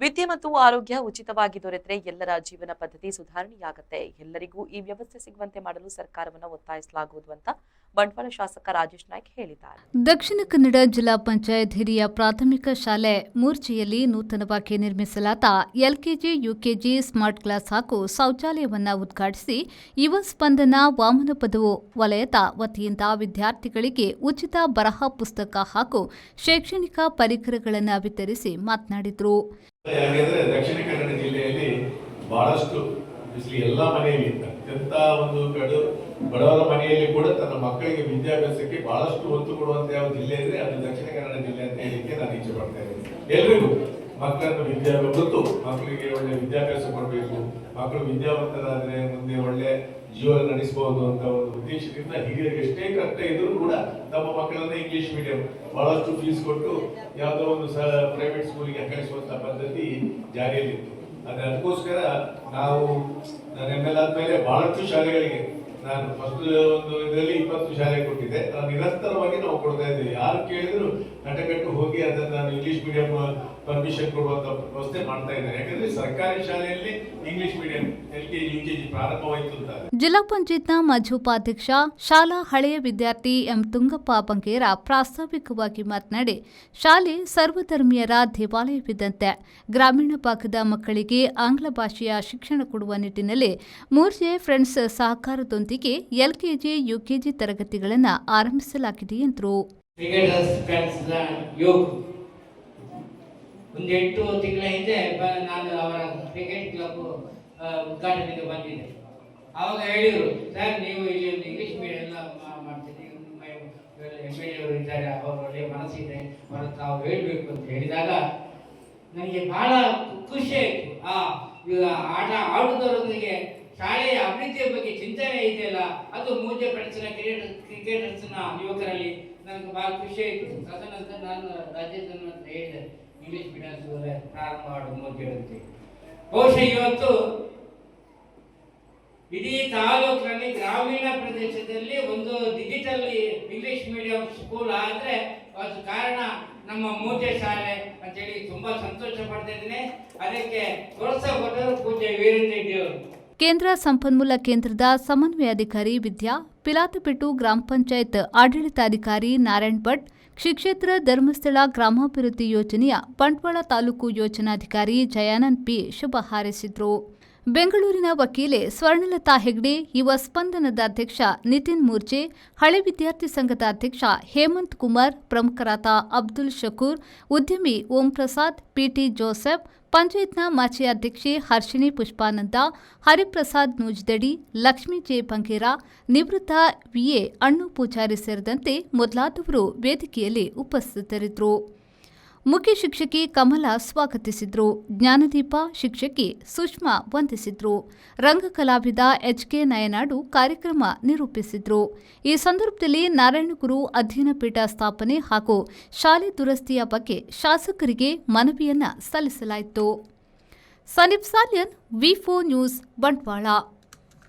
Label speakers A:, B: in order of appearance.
A: ವಿದ್ಯೆ ಮತ್ತು ಆರೋಗ್ಯ ಉಚಿತವಾಗಿ ದೊರೆತರೆ ಎಲ್ಲರ ಜೀವನ ಪದ್ಧತಿ ಸುಧಾರಣೆಯಾಗುತ್ತೆ. ಎಲ್ಲರಿಗೂ ಈ ವ್ಯವಸ್ಥೆ ಸಿಗುವಂತೆ ಮಾಡಲು ಸರ್ಕಾರವನ್ನು ಒತ್ತಾಯಿಸಲಾಗುವುದು ಅಂತ ಬಂಟ್ವಾಳ ಶಾಸಕ ರಾಜೇಶ್ ನಾಯ್ಕ್ ಹೇಳಿದ್ದಾರೆ.
B: ದಕ್ಷಿಣ ಕನ್ನಡ ಜಿಲ್ಲಾ ಪಂಚಾಯತ್ ಹಿರಿಯ ಪ್ರಾಥಮಿಕ ಶಾಲೆ ಮೂರ್ಚಿಯಲ್ಲಿ ನೂತನವಾಗಿ ನಿರ್ಮಿಸಲಾದ ಎಲ್ಕೆಜಿ ಯುಕೆಜಿ ಸ್ಮಾರ್ಟ್ ಕ್ಲಾಸ್ ಹಾಗೂ ಶೌಚಾಲಯವನ್ನು ಉದ್ಘಾಟಿಸಿ ಯುವ ಸ್ಪಂದನ ವಾಮನಪದವು ವಲಯದ ವತಿಯಿಂದ ವಿದ್ಯಾರ್ಥಿಗಳಿಗೆ ಉಚಿತ ಬರಹ ಪುಸ್ತಕ ಹಾಗೂ ಶೈಕ್ಷಣಿಕ ಪರಿಕರಗಳನ್ನು ವಿತರಿಸಿ ಮಾತನಾಡಿದರು.
C: ಯಾಕೆಂದ್ರೆ ದಕ್ಷಿಣ ಕನ್ನಡ ಜಿಲ್ಲೆಯಲ್ಲಿ ಬಹಳಷ್ಟು ಎಲ್ಲ ಮನೆಯಲ್ಲಿ ಅತ್ಯಂತ ಒಂದು ಕಡು ಬಡವರ ಮನೆಯಲ್ಲಿ ಕೂಡ ತನ್ನ ಮಕ್ಕಳಿಗೆ ವಿದ್ಯಾಭ್ಯಾಸಕ್ಕೆ ಬಹಳಷ್ಟು ಒತ್ತು ಕೊಡುವಂತ ಯಾವ ಜಿಲ್ಲೆ ಇದ್ರೆ ಅದು ದಕ್ಷಿಣ ಕನ್ನಡ ಜಿಲ್ಲೆ ಅಂತ ಹೇಳಿಕ್ಕೆ ನಾನು ಇಚ್ಛೆ ಪಡ್ತಾ ಇದ್ದೀನಿ. ಎಲ್ರಿಗೂ ಮಕ್ಕಳನ್ನು ಮಕ್ಕಳಿಗೆ ಒಳ್ಳೆ ವಿದ್ಯಾಭ್ಯಾಸ ಕೊಡಬೇಕು, ಮಕ್ಕಳು ವಿದ್ಯಾವಂತರಾದ್ರೆ ಮುಂದೆ ಒಳ್ಳೆ ಜೀವನ ನಡೆಸಬಹುದು ಅಂತ ಒಂದು ಉದ್ದೇಶದಿಂದ ಹಿರಿಯರಿಗೆ ಎಷ್ಟೇ ಕಷ್ಟ ಇದ್ರೂ ಕೂಡ ನಮ್ಮ ಮಕ್ಕಳನ್ನ ಇಂಗ್ಲಿಷ್ ಮೀಡಿಯಂ ಬಹಳಷ್ಟು ಫೀಸ್ ಕೊಟ್ಟು ಯಾವುದೋ ಒಂದು ಪ್ರೈವೇಟ್ ಸ್ಕೂಲಿಗೆ ಕಳಿಸುವಂತ ಪದ್ಧತಿ ಜಾರಿಯಲ್ಲಿತ್ತು. ಅದಕ್ಕೋಸ್ಕರ ನಾವು ಎಮ್ಮೆಲ್ ಆದ್ಮೇಲೆ ಬಹಳಷ್ಟು ಶಾಲೆಗಳಿಗೆ ನಾನು ಫಸ್ಟ್ ಒಂದು ಇದರಲ್ಲಿ 20 ಶಾಲೆ ಕೊಟ್ಟಿದ್ದೆ. ನಿರಂತರವಾಗಿ ನಾವು ಕೊಡ್ತಾ ಇದ್ದೀವಿ. ಯಾರು ಕೇಳಿದ್ರು ನಟಕಟ್ಟು ಹೋಗಿ ಅದನ್ನ ನಾನು ಇಂಗ್ಲಿಷ್ ಮೀಡಿಯಂ ಪರ್ಮಿಷನ್ ಕೊಡುವಂತ ವ್ಯವಸ್ಥೆ ಮಾಡ್ತಾ ಇದ್ದಾರೆ. ಯಾಕಂದ್ರೆ ಸರ್ಕಾರಿ ಶಾಲೆಯಲ್ಲಿ ಇಂಗ್ಲಿಷ್ ಮೀಡಿಯಂ LKG UKG ಪ್ರಾರಂಭವಾಯಿತು ಅಂತ.
B: ಜಿಲ್ಲಾ ಪಂಚಾಯತ್ನ ಮಾಜಿ ಉಪಾಧ್ಯಕ್ಷ ಶಾಲಾ ಹಳೆಯ ವಿದ್ಯಾರ್ಥಿ ಎಂ ತುಂಗಪ್ಪ ಬಂಗೇರ ಪ್ರಾಸ್ತಾವಿಕವಾಗಿ ಮಾತನಾಡಿ, ಶಾಲೆ ಸರ್ವಧರ್ಮೀಯರ ದೇವಾಲಯವಿದ್ದಂತೆ ಗ್ರಾಮೀಣ ಭಾಗದ ಮಕ್ಕಳಿಗೆ ಆಂಗ್ಲ ಭಾಷೆಯ ಶಿಕ್ಷಣ ಕೊಡುವ ನಿಟ್ಟಿನಲ್ಲಿ ಮೂರ್ಜೆ ಫ್ರೆಂಡ್ಸ್ ಸಹಕಾರದೊಂದಿಗೆ LKG UKG ತರಗತಿಗಳನ್ನು ಆರಂಭಿಸಲಾಗಿದೆ ಎಂದರು.
D: ಒಂದು 8 ತಿಂಗಳ ಹಿಂದೆ ನಾನು ಅವರ ಕ್ರಿಕೆಟ್ ಕ್ಲಬ್ ಉದ್ಘಾಟನೆಗೆ ಬಂದಿದ್ದೆ. ಆವಾಗ ಹೇಳಿದರು, ಸರ್ ನೀವು ಇಲ್ಲಿ ಒಂದು ಇಂಗ್ಲೀಷ್ ಮೀಡಿಯಂ ಎಲ್ಲ ಮಾಡ್ತೀನಿ, MLA ಅವರು ಇದ್ದಾರೆ, ಅವರು ಒಳ್ಳೆಯ ಮನಸ್ಸಿದೆ, ತಾವು ಹೇಳಬೇಕು ಅಂತ ಹೇಳಿದಾಗ ನನಗೆ ಬಹಳ ಖುಷಿ ಆಯಿತು. ಆಟ ಆಡುವುದರೊಂದಿಗೆ ಶಾಲೆಯ ಅಭಿವೃದ್ಧಿಯ ಬಗ್ಗೆ ಚಿಂತನೆ ಇದೆಯಲ್ಲ, ಅದು ಮೂಜೆ ಪಡಿಸಿದ ಕ್ರಿಕೆಟರ್ಸ್ನ ಯುವಕರಲ್ಲಿ ನನಗೆ ಬಹಳ ಖುಷಿ ಆಯಿತು. ತದನಂತರ ನಾನು ರಾಜ್ಯದ ಹೇಳಿದೆ, ಇಂಗ್ಲಿಷ್ ಮೀಡಿಯಂ ಸ್ಕೂಲ್ ಪ್ರಾರಂಭ ಮಾಡುವುದು ಹೇಳುತ್ತೆ. ಬಹುಶಃ ಇವತ್ತು ಇಡೀ ತಾಲೂಕಿನಲ್ಲಿ ಗ್ರಾಮೀಣ ಪ್ರದೇಶದಲ್ಲಿ ಒಂದು ಡಿಜಿಟಲ್ ಇಂಗ್ಲಿಷ್ ಮೀಡಿಯಂ ಸ್ಕೂಲ್ ಆದರೆ ಅದು ಕಾರಣ ನಮ್ಮ ಮೂಜೆ ಶಾಲೆ ಅಂತೇಳಿ ತುಂಬಾ ಸಂತೋಷ ಪಡ್ತಾ ಇದ್ದೀನಿ. ಅದಕ್ಕೆ ಪ್ರೋತ್ಸಾಹ ಕೊಟ್ಟರು ಪೂಜ್ಯ ವೀರೇಂದ್ರ ರೆಡ್ಡಿ ಅವರು.
B: ಕೇಂದ್ರ ಸಂಪನ್ಮೂಲ ಕೇಂದ್ರದ ಸಮನ್ವಯಾಧಿಕಾರಿ ವಿದ್ಯಾ, ಪಿಲಾತಪೆಟ್ಟು ಗ್ರಾಮ ಪಂಚಾಯತ್ ಆಡಳಿತಾಧಿಕಾರಿ ನಾರಾಯಣ್ ಭಟ್, ಶ್ರೀಕ್ಷೇತ್ರ ಧರ್ಮಸ್ಥಳ ಗ್ರಾಮಾಭಿವೃದ್ಧಿ ಯೋಜನೆಯ ಬಂಟ್ವಾಳ ತಾಲೂಕು ಯೋಜನಾಧಿಕಾರಿ ಜಯಾನಂದ್ ಪಿ ಶುಭ ಹಾರೈಸಿದರು. ಬೆಂಗಳೂರಿನ ವಕೀಲೆ ಸ್ವರ್ಣಲತಾ ಹೆಗ್ಡೆ, ಯುವ ಸ್ಪಂದನದ ಅಧ್ಯಕ್ಷ ನಿತಿನ್ ಮೂರ್ಜೆ, ಹಳೆ ವಿದ್ಯಾರ್ಥಿ ಸಂಘದ ಅಧ್ಯಕ್ಷ ಹೇಮಂತ್ ಕುಮಾರ್, ಪ್ರಮುಖರಾದ ಅಬ್ದುಲ್ ಶಕೂರ್, ಉದ್ಯಮಿ ಓಂ ಪ್ರಸಾದ್, ಪಿಟಿ ಜೋಸೆಫ್, ಪಂಚಾಯತ್ನ ಮಾಜಿ ಅಧ್ಯಕ್ಷೆ ಹರ್ಷಿಣಿ ಪುಷ್ಪಾನಂದ, ಹರಿಪ್ರಸಾದ್ ನೂಜ್ದಡಿ, ಲಕ್ಷ್ಮೀ ಜೆ ಬಂಗೇರ, ನಿವೃತ್ತ ವಿಎ ಅಣ್ಣು ಪೂಜಾರಿ ಸೇರಿದಂತೆ ಮೊದಲಾದವರು ವೇದಿಕೆಯಲ್ಲಿ ಉಪಸ್ಥಿತರಿದ್ದರು. ಮುಖ್ಯ ಶಿಕ್ಷಕಿ ಕಮಲಾ ಸ್ವಾಗತಿಸಿದ್ರು. ಜ್ಞಾನದೀಪ ಶಿಕ್ಷಕಿ ಸುಷ್ಮಾ ವಂದಿಸಿದ್ರು. ರಂಗ ಕಲಾವಿದ HK ನಯನಾಡು ಕಾರ್ಯಕ್ರಮ ನಿರೂಪಿಸಿದ್ರು. ಈ ಸಂದರ್ಭದಲ್ಲಿ ನಾರಾಯಣಗುರು ಅಧ್ಯಯನ ಪೀಠ ಸ್ಥಾಪನೆ ಹಾಗೂ ಶಾಲೆ ದುರಸ್ತಿಯ ಬಗ್ಗೆ ಶಾಸಕರಿಗೆ ಮನವಿಯನ್ನ ಸಲ್ಲಿಸಲಾಯಿತು. ಸನೀಫ್ ಸಾಲಿಯನ್, V4 ನ್ಯೂಸ್, ಬಂಟ್ವಾಳ.